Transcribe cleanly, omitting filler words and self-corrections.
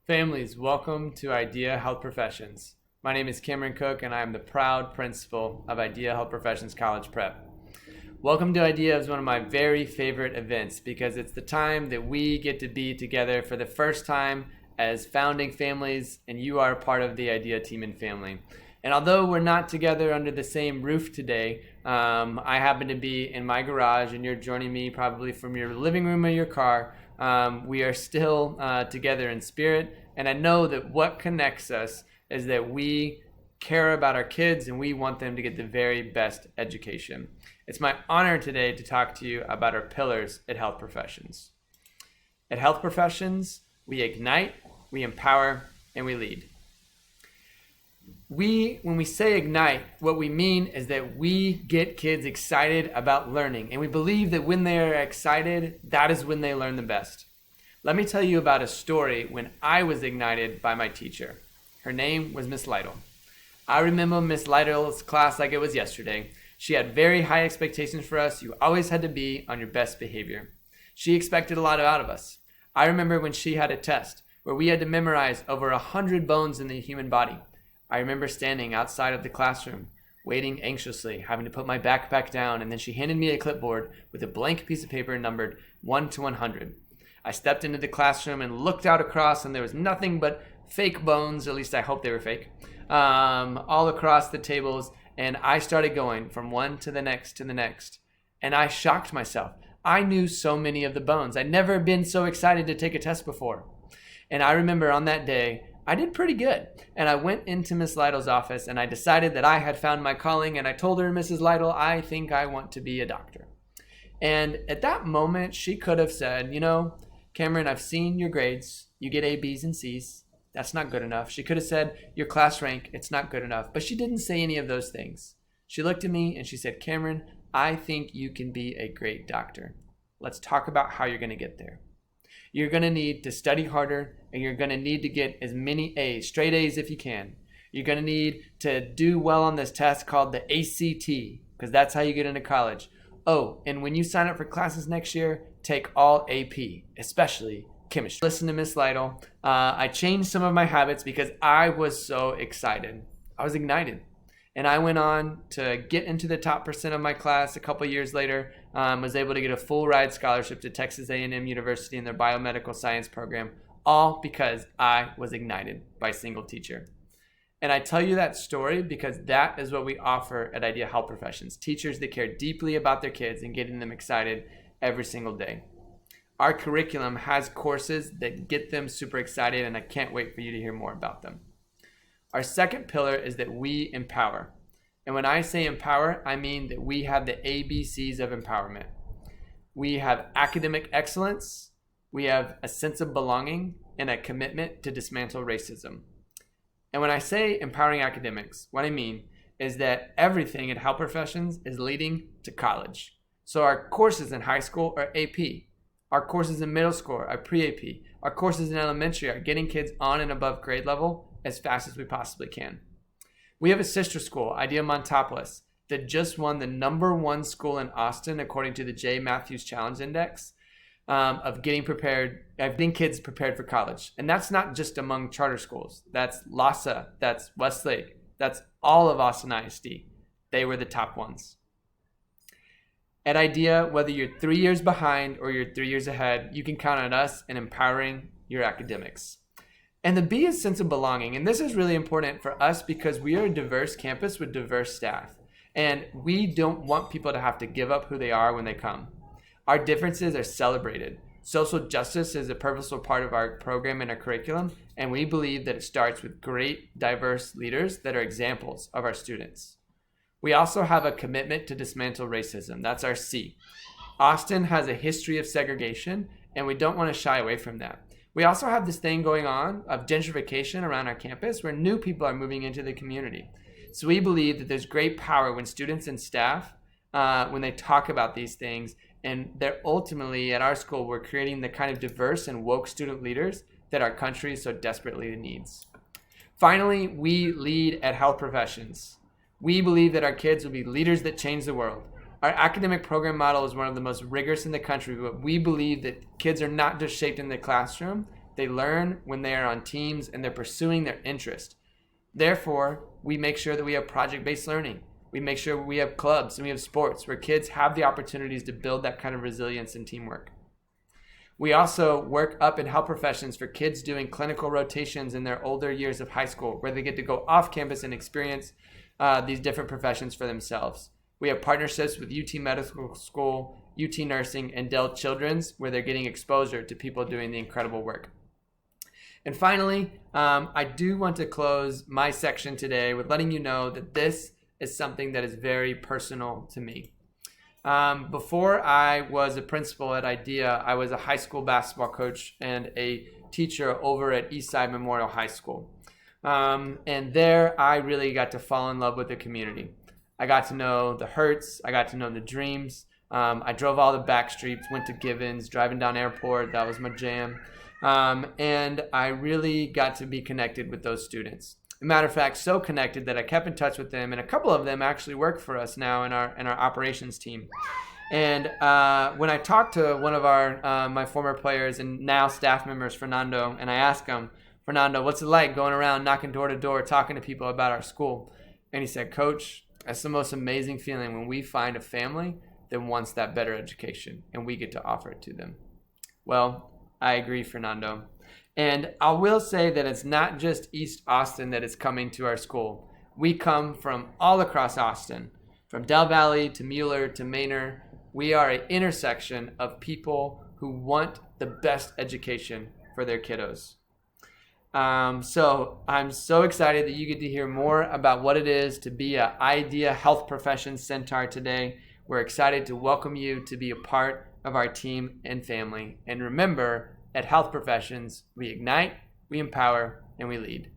Families, welcome to Idea Health Professions. My name is Cameron Cook and I am the proud principal of Idea Health Professions College Prep. Welcome to Idea is one of my very favorite events because it's the time that we get to be together for the first time as founding families, and you are part of the Idea team and family. And although we're not together under the same roof today, I happen to be in my garage and you're joining me probably from your living room or your car. We are still together in spirit, and I know that what connects us is that we care about our kids and we want them to get the very best education. It's my honor today to talk to you about our pillars at Health Professions. At Health Professions, we ignite, we empower, and we lead. When we say ignite, what we mean is that we get kids excited about learning, and we believe that when they are excited, that is when they learn the best. Let me tell you about a story when I was ignited by my teacher. Her name was Miss Lytle. I remember Miss Lytle's class like it was yesterday. She had very high expectations for us. You always had to be on your best behavior. She expected a lot out of us. I remember when she had a test where we had to memorize over 100 bones in the human body. I remember standing outside of the classroom, waiting anxiously, having to put my backpack down, and then she handed me a clipboard with a blank piece of paper numbered 1 to 100. I stepped into the classroom and looked out across, and there was nothing but fake bones, at least I hope they were fake, all across the tables, and I started going from one to the next, and I shocked myself. I knew so many of the bones. I'd never been so excited to take a test before. And I remember on that day, I did pretty good. And I went into Miss Lytle's office and I decided that I had found my calling, and I told her, Mrs. Lytle, I think I want to be a doctor. And at that moment, she could have said, Cameron, I've seen your grades. You get A, B's, and C's. That's not good enough. She could have said, your class rank, it's not good enough. But she didn't say any of those things. She looked at me and she said, Cameron, I think you can be a great doctor. Let's talk about how you're going to get there. You're going to need to study harder, and you're going to need to get as many A's, straight A's if you can. You're going to need to do well on this test called the ACT, because that's how you get into college. Oh, and when you sign up for classes next year, take all AP, especially chemistry. Listen to Miss Lytle. I changed some of my habits because I was so excited. I was ignited. And I went on to get into the top % of my class a couple years later, was able to get a full ride scholarship to Texas A&M University in their biomedical science program, all because I was ignited by a single teacher. And I tell you that story because that is what we offer at Idea Health Professions, teachers that care deeply about their kids and getting them excited every single day. Our curriculum has courses that get them super excited, and I can't wait for you to hear more about them. Our second pillar is that we empower. And when I say empower, I mean that we have the ABCs of empowerment. We have academic excellence, we have a sense of belonging, and a commitment to dismantle racism. And when I say empowering academics, what I mean is that everything at Health Professions is leading to college. So our courses in high school are AP. Our courses in middle school are pre-AP. Our courses in elementary are getting kids on and above grade level as fast as we possibly can. We have a sister school, Idea Montopolis, that just won the #1 school in Austin according to the J. Matthews Challenge Index of getting kids prepared for college. And that's not just among charter schools. That's LASA, that's Westlake, that's all of Austin ISD. They were the top ones. At Idea, whether you're 3 years behind or you're 3 years ahead, you can count on us in empowering your academics. And the B is sense of belonging. And this is really important for us because we are a diverse campus with diverse staff. And we don't want people to have to give up who they are when they come. Our differences are celebrated. Social justice is a purposeful part of our program and our curriculum. And we believe that it starts with great, diverse leaders that are examples of our students. We also have a commitment to dismantle racism. That's our C. Austin has a history of segregation, and we don't want to shy away from that. We also have this thing going on of gentrification around our campus where new people are moving into the community. So we believe that there's great power when students and staff, when they talk about these things, and they're ultimately at our school, we're creating the kind of diverse and woke student leaders that our country so desperately needs. Finally, we lead at Health Professions. We believe that our kids will be leaders that change the world. Our academic program model is one of the most rigorous in the country, but we believe that kids are not just shaped in the classroom, They learn when they are on teams and they're pursuing their interest. Therefore, we make sure that we have project-based learning. We make sure we have clubs and we have sports where kids have the opportunities to build that kind of resilience and teamwork. We also work up in health professions for kids doing clinical rotations in their older years of high school, where they get to go off campus and experience these different professions for themselves. We have partnerships with UT Medical School, UT Nursing, and Dell Children's, where they're getting exposure to people doing the incredible work. And finally, I do want to close my section today with letting you know that this is something that is very personal to me. Before I was a principal at IDEA, I was a high school basketball coach and a teacher over at Eastside Memorial High School. And there I really got to fall in love with the community. I got to know the hurts, I got to know the dreams. I drove all the back streets, went to Givens, driving down Airport, that was my jam. And I really got to be connected with those students. As a matter of fact, so connected that I kept in touch with them, and a couple of them actually work for us now in our operations team. And when I talked to one of my former players and now staff members, Fernando, and I asked him, Fernando, what's it like going around knocking door to door, talking to people about our school? And he said, Coach, that's the most amazing feeling when we find a family that wants that better education and we get to offer it to them. Well, I agree, Fernando. And I will say that it's not just East Austin that is coming to our school. We come from all across Austin, from Del Valley to Mueller to Manor. We are an intersection of people who want the best education for their kiddos. So I'm so excited that you get to hear more about what it is to be an IDEA Health Professions Centaur today. We're excited to welcome you to be a part of our team and family. And remember, at Health Professions, we ignite, we empower, and we lead.